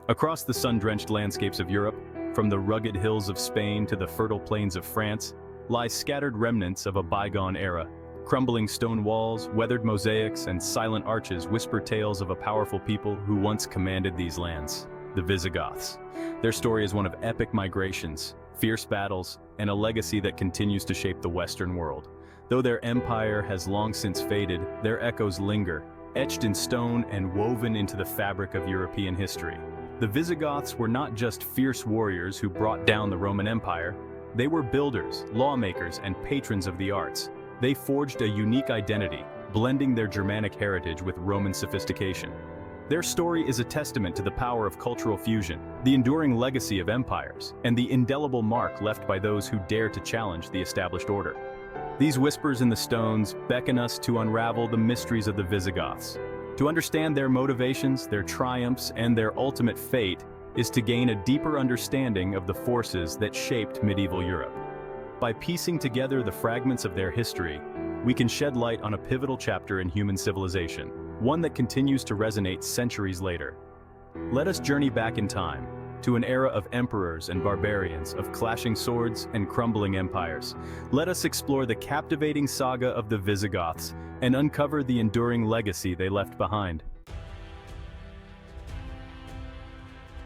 Across the sun-drenched landscapes of Europe, from the rugged hills of Spain to the fertile plains of France, lie scattered remnants of a bygone era. Crumbling stone walls, weathered mosaics, and silent arches whisper tales of a powerful people who once commanded these lands, the Visigoths. Their story is one of epic migrations, fierce battles, and a legacy that continues to shape the Western world. Though their empire has long since faded, their echoes linger, etched in stone and woven into the fabric of European history. The Visigoths were not just fierce warriors who brought down the Roman Empire. They were builders, lawmakers, and patrons of the arts. They forged a unique identity, blending their Germanic heritage with Roman sophistication. Their story is a testament to the power of cultural fusion, the enduring legacy of empires, and the indelible mark left by those who dare to challenge the established order. These whispers in the stones beckon us to unravel the mysteries of the Visigoths. To understand their motivations, their triumphs, and their ultimate fate is to gain a deeper understanding of the forces that shaped medieval Europe. By piecing together the fragments of their history, we can shed light on a pivotal chapter in human civilization, one that continues to resonate centuries later. Let us journey back in time, to an era of emperors and barbarians, of clashing swords and crumbling empires. Let us explore the captivating saga of the Visigoths and uncover the enduring legacy they left behind.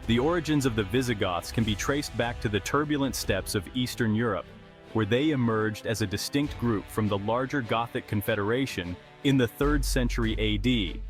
The origins of the Visigoths can be traced back to the turbulent steppes of Eastern Europe, where they emerged as a distinct group from the larger Gothic confederation in the 3rd century AD.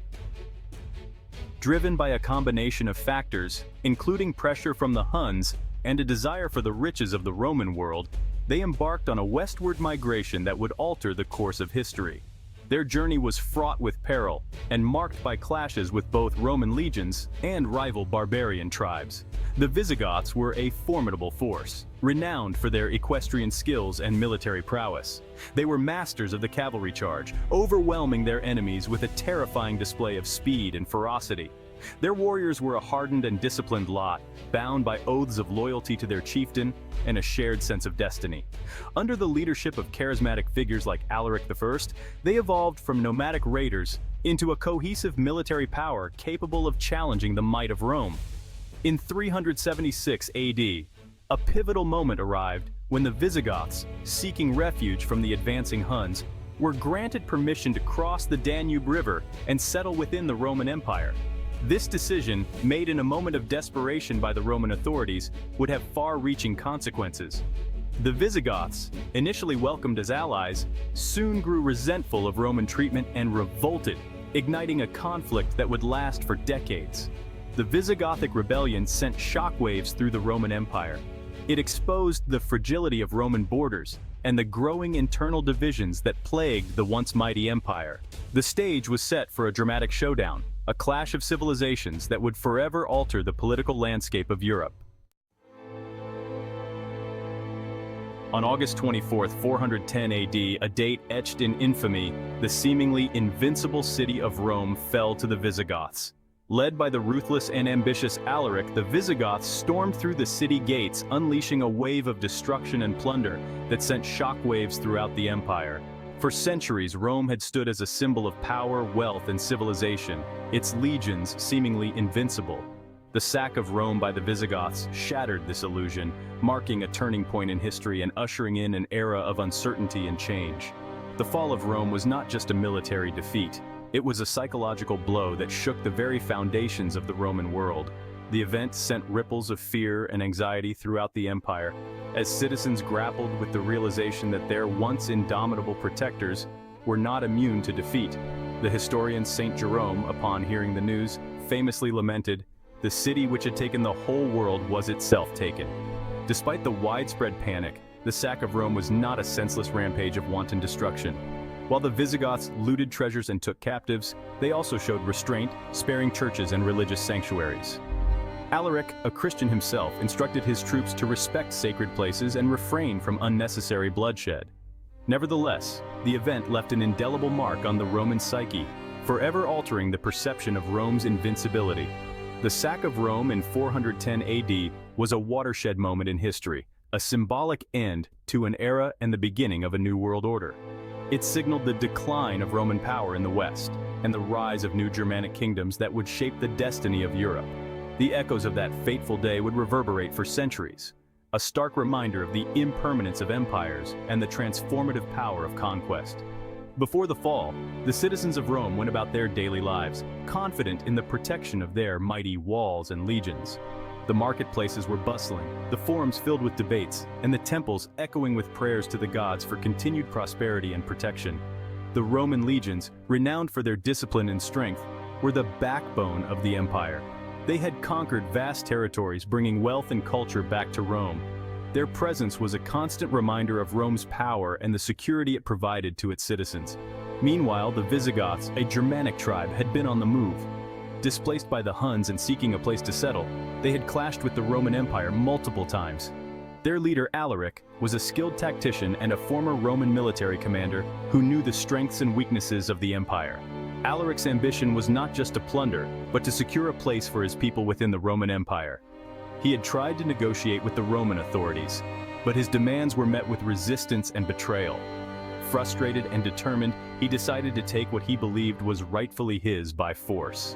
Driven by a combination of factors, including pressure from the Huns and a desire for the riches of the Roman world, they embarked on a westward migration that would alter the course of history. Their journey was fraught with peril and marked by clashes with both Roman legions and rival barbarian tribes. The Visigoths were a formidable force, renowned for their equestrian skills and military prowess. They were masters of the cavalry charge, overwhelming their enemies with a terrifying display of speed and ferocity. Their warriors were a hardened and disciplined lot, bound by oaths of loyalty to their chieftain and a shared sense of destiny. Under the leadership of charismatic figures like Alaric I, they evolved from nomadic raiders into a cohesive military power capable of challenging the might of Rome. In 376 AD, a pivotal moment arrived when the Visigoths, seeking refuge from the advancing Huns, were granted permission to cross the Danube River and settle within the Roman Empire. This decision, made in a moment of desperation by the Roman authorities, would have far-reaching consequences. The Visigoths, initially welcomed as allies, soon grew resentful of Roman treatment and revolted, igniting a conflict that would last for decades. The Visigothic rebellion sent shockwaves through the Roman Empire. It exposed the fragility of Roman borders and the growing internal divisions that plagued the once mighty empire. The stage was set for a dramatic showdown, a clash of civilizations that would forever alter the political landscape of Europe. On August 24, 410 AD, a date etched in infamy, the seemingly invincible city of Rome fell to the Visigoths. Led by the ruthless and ambitious Alaric, the Visigoths stormed through the city gates, unleashing a wave of destruction and plunder that sent shockwaves throughout the empire. For centuries, Rome had stood as a symbol of power, wealth, and civilization, its legions seemingly invincible. The sack of Rome by the Visigoths shattered this illusion, marking a turning point in history and ushering in an era of uncertainty and change. The fall of Rome was not just a military defeat. It was a psychological blow that shook the very foundations of the Roman world. The event sent ripples of fear and anxiety throughout the empire, as citizens grappled with the realization that their once indomitable protectors were not immune to defeat. The historian Saint Jerome, upon hearing the news, famously lamented, "The city which had taken the whole world was itself taken." Despite the widespread panic, the sack of Rome was not a senseless rampage of wanton destruction. While the Visigoths looted treasures and took captives, they also showed restraint, sparing churches and religious sanctuaries. Alaric, a Christian himself, instructed his troops to respect sacred places and refrain from unnecessary bloodshed. Nevertheless, the event left an indelible mark on the Roman psyche, forever altering the perception of Rome's invincibility. The sack of Rome in 410 AD was a watershed moment in history, a symbolic end to an era and the beginning of a new world order. It signaled the decline of Roman power in the West and the rise of new Germanic kingdoms that would shape the destiny of Europe. The echoes of that fateful day would reverberate for centuries, a stark reminder of the impermanence of empires and the transformative power of conquest. Before the fall, the citizens of Rome went about their daily lives, confident in the protection of their mighty walls and legions. The marketplaces were bustling, the forums filled with debates, and the temples echoing with prayers to the gods for continued prosperity and protection. The Roman legions, renowned for their discipline and strength, were the backbone of the empire. They had conquered vast territories, bringing wealth and culture back to Rome. Their presence was a constant reminder of Rome's power and the security it provided to its citizens. Meanwhile, the Visigoths, a Germanic tribe, had been on the move. Displaced by the Huns and seeking a place to settle, they had clashed with the Roman Empire multiple times. Their leader, Alaric, was a skilled tactician and a former Roman military commander who knew the strengths and weaknesses of the empire. Alaric's ambition was not just to plunder, but to secure a place for his people within the Roman Empire. He had tried to negotiate with the Roman authorities, but his demands were met with resistance and betrayal. Frustrated and determined, he decided to take what he believed was rightfully his by force.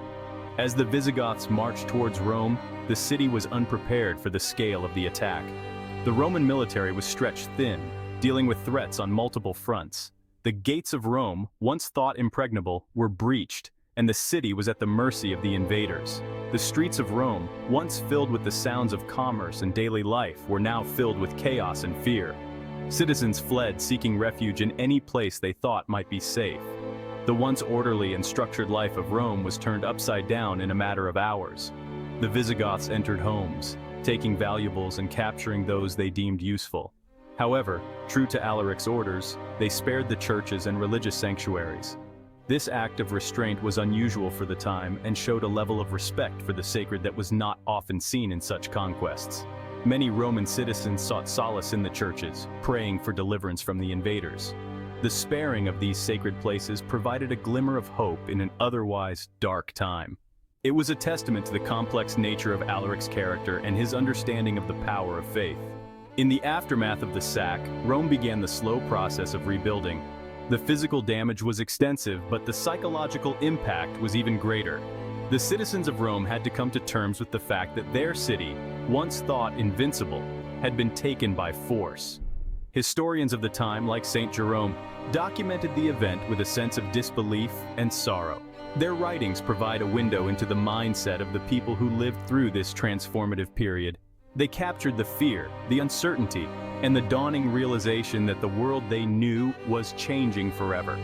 As the Visigoths marched towards Rome, the city was unprepared for the scale of the attack. The Roman military was stretched thin, dealing with threats on multiple fronts. The gates of Rome, once thought impregnable, were breached, and the city was at the mercy of the invaders. The streets of Rome, once filled with the sounds of commerce and daily life, were now filled with chaos and fear. Citizens fled, seeking refuge in any place they thought might be safe. The once orderly and structured life of Rome was turned upside down in a matter of hours. The Visigoths entered homes, taking valuables and capturing those they deemed useful. However, true to Alaric's orders, they spared the churches and religious sanctuaries. This act of restraint was unusual for the time and showed a level of respect for the sacred that was not often seen in such conquests. Many Roman citizens sought solace in the churches, praying for deliverance from the invaders. The sparing of these sacred places provided a glimmer of hope in an otherwise dark time. It was a testament to the complex nature of Alaric's character and his understanding of the power of faith. In the aftermath of the sack, Rome began the slow process of rebuilding. The physical damage was extensive, but the psychological impact was even greater. The citizens of Rome had to come to terms with the fact that their city, once thought invincible, had been taken by force. Historians of the time, like St. Jerome, documented the event with a sense of disbelief and sorrow. Their writings provide a window into the mindset of the people who lived through this transformative period. They captured the fear, the uncertainty, and the dawning realization that the world they knew was changing forever.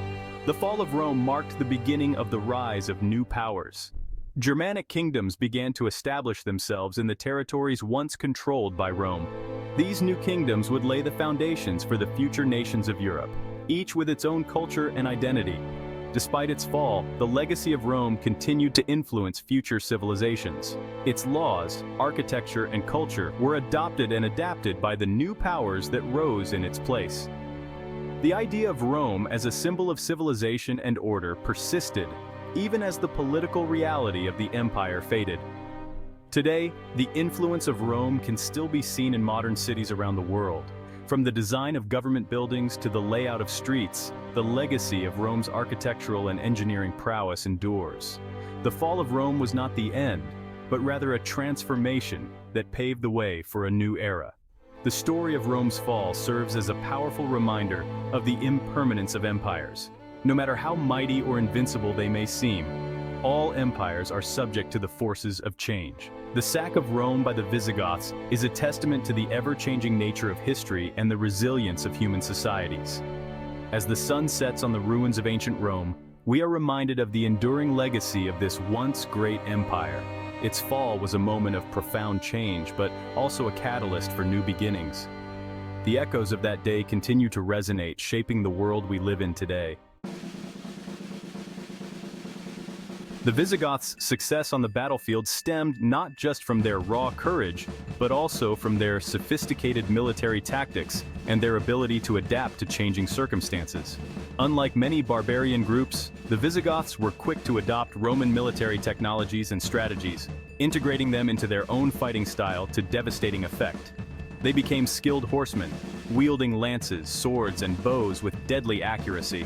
The fall of Rome marked the beginning of the rise of new powers. Germanic kingdoms began to establish themselves in the territories once controlled by Rome. These new kingdoms would lay the foundations for the future nations of Europe, each with its own culture and identity. Despite its fall, the legacy of Rome continued to influence future civilizations. Its laws, architecture, and culture were adopted and adapted by the new powers that rose in its place. The idea of Rome as a symbol of civilization and order persisted, even as the political reality of the empire faded. Today, the influence of Rome can still be seen in modern cities around the world. From the design of government buildings to the layout of streets, the legacy of Rome's architectural and engineering prowess endures. The fall of Rome was not the end, but rather a transformation that paved the way for a new era. The story of Rome's fall serves as a powerful reminder of the impermanence of empires. No matter how mighty or invincible they may seem, all empires are subject to the forces of change. The sack of Rome by the Visigoths is a testament to the ever-changing nature of history and the resilience of human societies. As the sun sets on the ruins of ancient Rome, we are reminded of the enduring legacy of this once great empire. Its fall was a moment of profound change, but also a catalyst for new beginnings. The echoes of that day continue to resonate, shaping the world we live in today. The Visigoths' success on the battlefield stemmed not just from their raw courage, but also from their sophisticated military tactics and their ability to adapt to changing circumstances. Unlike many barbarian groups, the Visigoths were quick to adopt Roman military technologies and strategies, integrating them into their own fighting style to devastating effect. They became skilled horsemen, wielding lances, swords, and bows with deadly accuracy.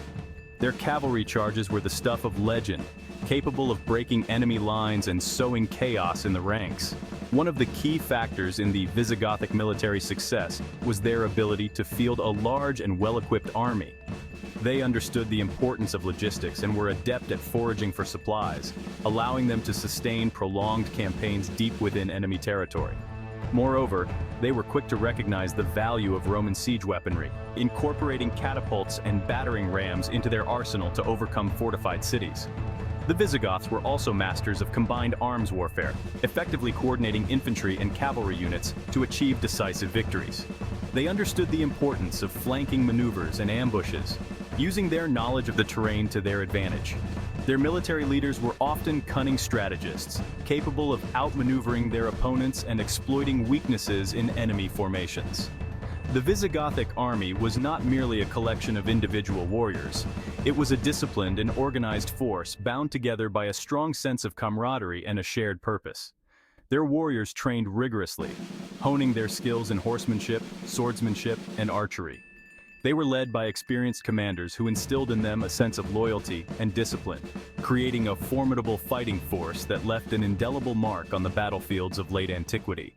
Their cavalry charges were the stuff of legend, capable of breaking enemy lines and sowing chaos in the ranks. One of the key factors in the Visigothic military success was their ability to field a large and well-equipped army. They understood the importance of logistics and were adept at foraging for supplies, allowing them to sustain prolonged campaigns deep within enemy territory. Moreover, they were quick to recognize the value of Roman siege weaponry, incorporating catapults and battering rams into their arsenal to overcome fortified cities. The Visigoths were also masters of combined arms warfare, effectively coordinating infantry and cavalry units to achieve decisive victories. They understood the importance of flanking maneuvers and ambushes, using their knowledge of the terrain to their advantage. Their military leaders were often cunning strategists, capable of outmaneuvering their opponents and exploiting weaknesses in enemy formations. The Visigothic army was not merely a collection of individual warriors. It was a disciplined and organized force bound together by a strong sense of camaraderie and a shared purpose. Their warriors trained rigorously, honing their skills in horsemanship, swordsmanship, and archery. They were led by experienced commanders who instilled in them a sense of loyalty and discipline, creating a formidable fighting force that left an indelible mark on the battlefields of late antiquity.